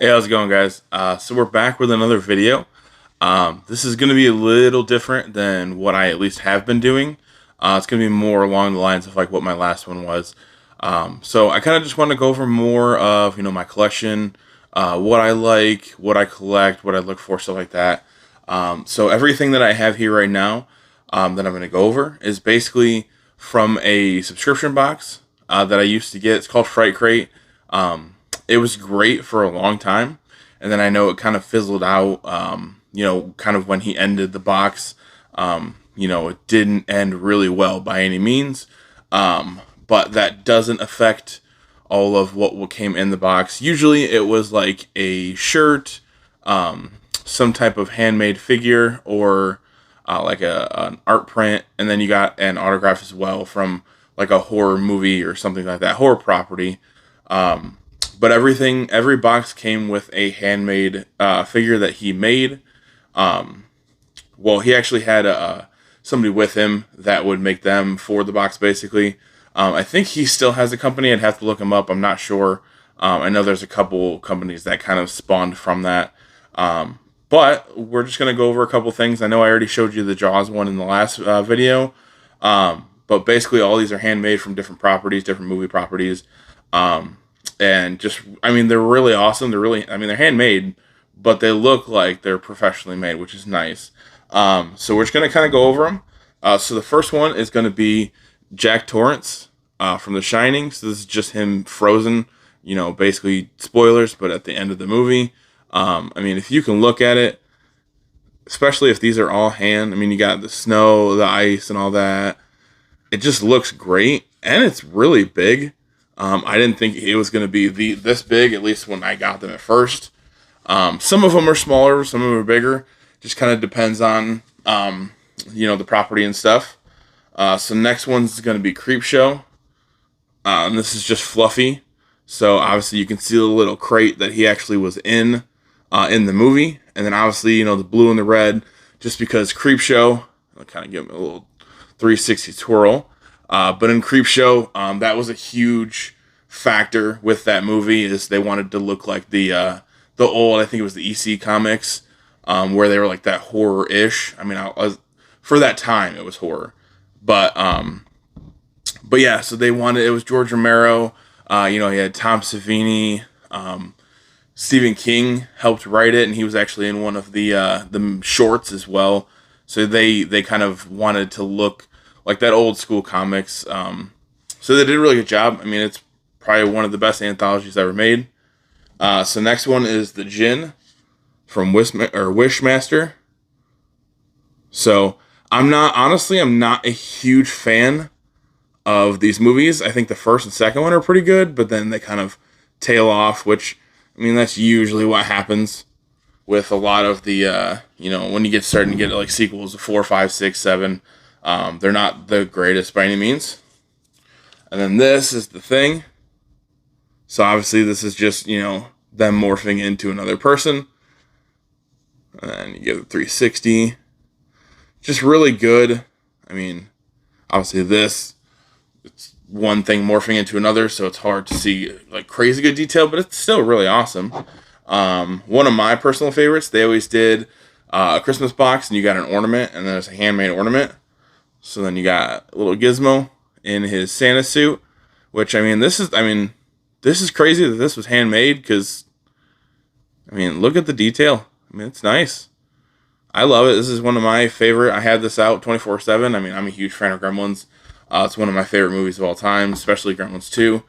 Hey, how's it going, guys? So we're back with another video. This is going to be a little different than what I at least have been doing. It's going to be more along the lines of like what my last one was. So I kind of just want to go over more of my collection, what I like, what I collect, what I look for, stuff like that. So everything that I have here right now that I'm going to go over is basically from a subscription box that I used to get. It's called Fright Crate. It was great for a long time, and then I know it kind of fizzled out. Kind of when he ended the box. It didn't end really well by any means. But that doesn't affect all of what came in the box. Usually, it was like a shirt, some type of handmade figure, or like an art print, and then you got an autograph as well from like a horror movie or something like that, horror property. But every box came with a handmade figure that he made. Well, he actually had somebody with him that would make them for the box, basically. I think he still has a company. I'd have to look him up. I'm not sure. I know there's a couple companies that kind of spawned from that. But we're just going to go over a couple things. I know I already showed you the Jaws one in the last video. But basically, all these are handmade from different properties, different movie properties. And just, I mean, they're really awesome. They're handmade, but they look like they're professionally made, which is nice. So we're just going to kind of go over them. So the first one is going to be Jack Torrance from The Shining. So this is just him frozen, basically spoilers, but at the end of the movie. If you can look at it, especially if these are all hand, you got the snow, the ice, and all that. It just looks great, and it's really big. I didn't think it was going to be this big, at least when I got them at first. Some of them are smaller, some of them are bigger. Just kind of depends on, the property and stuff. So next one's going to be Creepshow. And this is just Fluffy. So obviously you can see the little crate that he actually was in the movie. And then obviously, the blue and the red, just because Creepshow, I'll kind of give him a little 360 twirl. But in Creepshow, that was a huge factor with that movie, is they wanted to look like the old, I think it was the EC comics, where they were like that horror-ish. For that time, it was horror. But yeah, so they wanted, it was George Romero, he had Tom Savini, Stephen King helped write it, and he was actually in one of the shorts as well. So they kind of wanted to look like that old school comics. So they did a really good job. It's probably one of the best anthologies ever made. So next one is the Djinn from Wishmaster. So I'm not a huge fan of these movies. I think the first and second one are pretty good, but then they kind of tail off, which, that's usually what happens with a lot of the, when you get starting to get like sequels of 4, 5, 6, 7. They're not the greatest by any means. And then this is the Thing. So obviously this is just, them morphing into another person. And then you give it 360. Just really good. Obviously it's one thing morphing into another, so it's hard to see like crazy good detail, but it's still really awesome. One of my personal favorites, they always did a Christmas box, and you got an ornament, and then there's a handmade ornament. So then you got a little Gizmo in his Santa suit, which, this is crazy that this was handmade, because, look at the detail. It's nice. I love it. This is one of my favorite. I had this out 24/7. I'm a huge fan of Gremlins. It's one of my favorite movies of all time, especially Gremlins 2.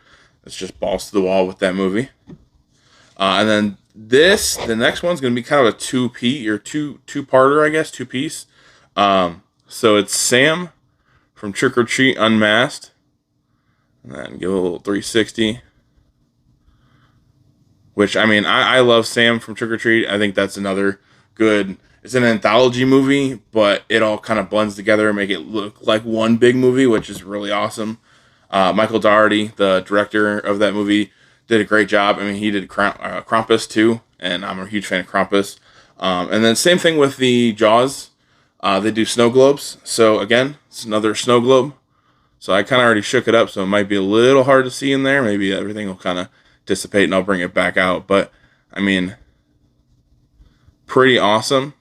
It's just balls to the wall with that movie. And then the next one's going to be kind of a two-parter, I guess, two-piece. So it's Sam from Trick or Treat Unmasked. And then give it a little 360. Which, I love Sam from Trick or Treat. I think that's another good... It's an anthology movie, but it all kind of blends together and make it look like one big movie, which is really awesome. Michael Dougherty, the director of that movie, did a great job. He did Krampus too, and I'm a huge fan of Krampus. And then same thing with the Jaws. They do snow globes. So again, it's another snow globe. So I kind of already shook it up, so it might be a little hard to see in there. Maybe everything will kind of dissipate and I'll bring it back out. But I mean, pretty awesome.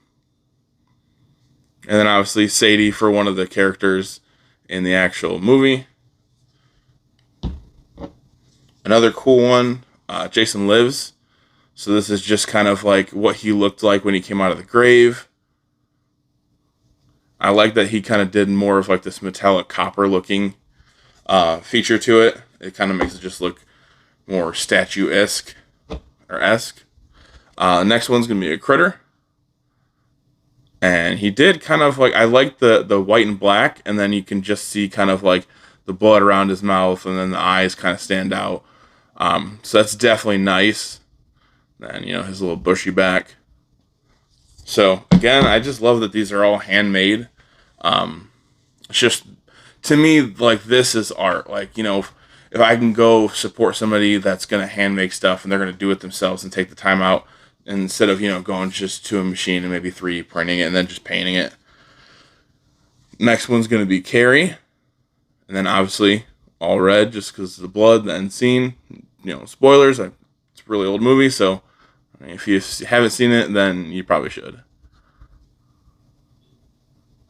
And then obviously Sadie for one of the characters in the actual movie. Another cool one, Jason Lives. So this is just kind of like what he looked like when he came out of the grave. I like that he kind of did more of like this metallic copper looking feature to it. It kind of makes it just look more statue-esque or esque. Next one's gonna be a critter, and he did kind of like, I like the white and black, and then you can just see kind of like the blood around his mouth, and then the eyes kind of stand out. So that's definitely nice. And his little bushy back. So again, I just love that these are all handmade. It's just, to me, like, this is art. Like, if I can go support somebody that's gonna hand make stuff and they're gonna do it themselves and take the time out instead of going just to a machine and maybe 3D printing it and then just painting it. Next one's gonna be Carrie, and then obviously all red just because of the blood, the end scene. Spoilers. It's a really old movie, so if you haven't seen it, then you probably should.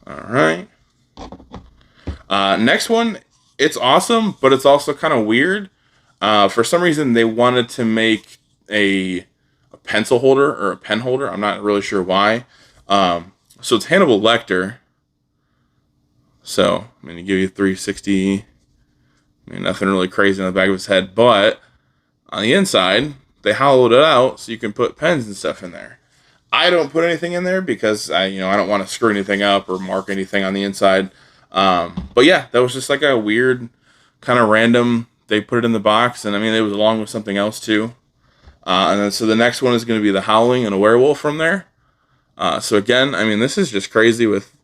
All right. Next one, it's awesome, but it's also kind of weird. For some reason, they wanted to make a pencil holder or a pen holder. I'm not really sure why. So it's Hannibal Lecter. So, you give you 360. Nothing really crazy on the back of his head, but on the inside, they hollowed it out so you can put pens and stuff in there. I don't put anything in there because I don't want to screw anything up or mark anything on the inside. But yeah, that was just like a weird kind of random. They put it in the box, and it was along with something else too. And then so the next one is going to be the Howling and a werewolf from there. So again, this is just crazy with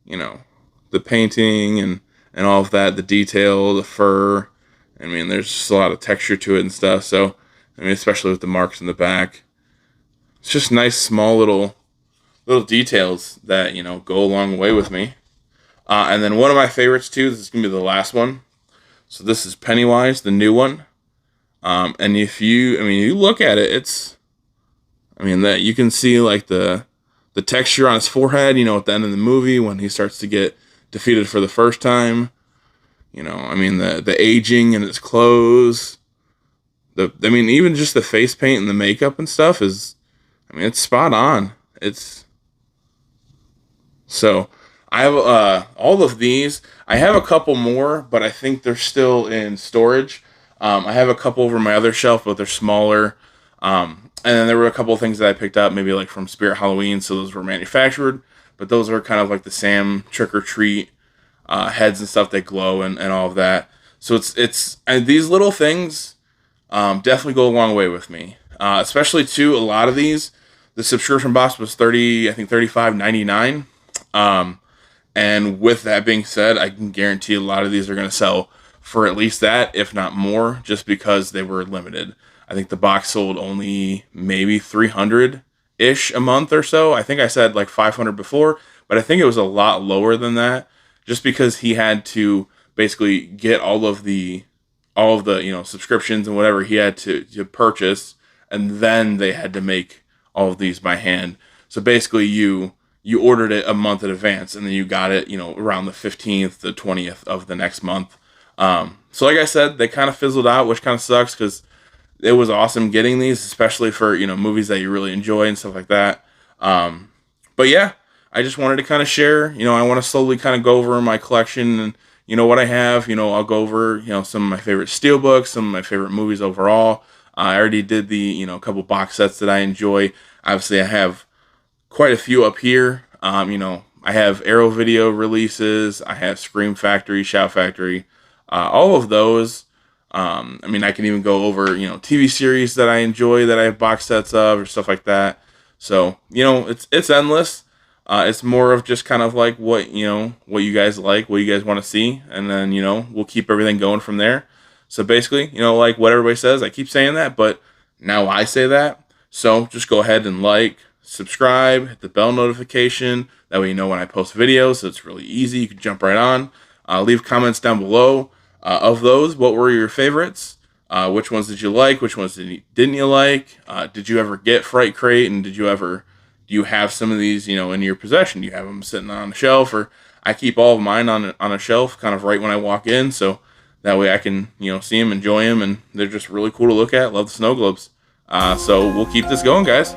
the painting and all of that, the detail, the fur. There's just a lot of texture to it and stuff. So especially with the marks in the back, it's just nice, small little details that go a long way with me. And then one of my favorites too. This is gonna be the last one. So this is Pennywise, the new one. And if you look at it, it's, that you can see like the texture on his forehead. At the end of the movie when he starts to get defeated for the first time. The aging in his clothes. Even just the face paint and the makeup and stuff is, it's spot on. So I have all of these. I have a couple more, but I think they're still in storage. I have a couple over my other shelf, but they're smaller. And then there were a couple of things that I picked up, maybe like from Spirit Halloween, so those were manufactured. But those are kind of like the Sam Trick or Treat heads and stuff that glow and all of that. So and these little things definitely go a long way with me. Especially too, a lot of these, the subscription box was $35.99. And with that being said, I can guarantee a lot of these are going to sell for at least that, if not more, just because they were limited. I think the box sold only maybe 300-ish a month or so. I think I said like 500 before, but I think it was a lot lower than that, just because he had to basically get all of the subscriptions and whatever he had to purchase, and then they had to make all of these by hand. So basically you ordered it a month in advance, and then you got it around the 15th the 20th of the next month. So like I said, they kind of fizzled out, which kind of sucks because it was awesome getting these, especially for movies that you really enjoy and stuff like that. But yeah, I just wanted to kind of share. I want to slowly kind of go over my collection and what I have. I'll go over some of my favorite steelbooks, some of my favorite movies overall. I already did the couple box sets that I enjoy. Obviously, I have quite a few up here. I have Arrow Video releases. I have Scream Factory, Shout Factory, all of those. I can even go over TV series that I enjoy that I have box sets of or stuff like that. So it's endless. It's more of just kind of like what you guys like, what you guys want to see, and then we'll keep everything going from there. So basically, like what everybody says, I keep saying that, but now I say that. So just go ahead and subscribe, hit the bell notification. That way you know when I post videos. So it's really easy. You can jump right on. Leave comments down below of those. What were your favorites? Which ones did you like? Which ones didn't you like? Did you ever get Fright Crate? And do you have some of these, in your possession? Do you have them sitting on a shelf? Or I keep all of mine on a shelf, kind of right when I walk in, so that way I can, see them, enjoy them, and they're just really cool to look at. Love the snow globes. So we'll keep this going, guys.